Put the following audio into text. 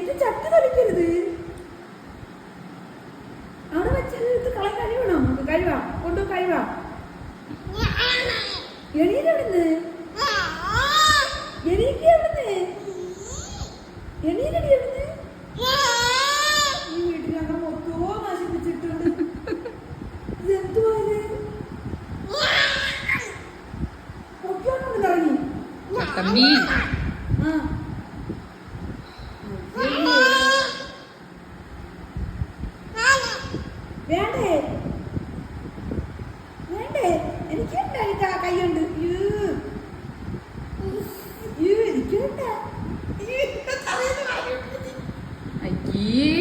എന്റെ ചട്ടി തൊലിക്കരുത്. അവിടെ വെച്ചത് കഴിവണോ? നമുക്ക് കഴിവാ കൊണ്ടു കഴിവാ. എണീരവിടുന്ന് എണീക്ക് എവിടുന്ന് എണീരടി എവിടുന്ന്. ഈ വീട്ടിൽ മൊത്തമോ നശിപ്പിച്ചിട്ടുണ്ട്. ഇതെന്തുവാ തമ്പി? വേണ്ടേ വേണ്ടേ എനിക്ക് ഉണ്ടായിട്ടാ കൈയുണ്ട്. എനിക്കുണ്ട അയ്യേ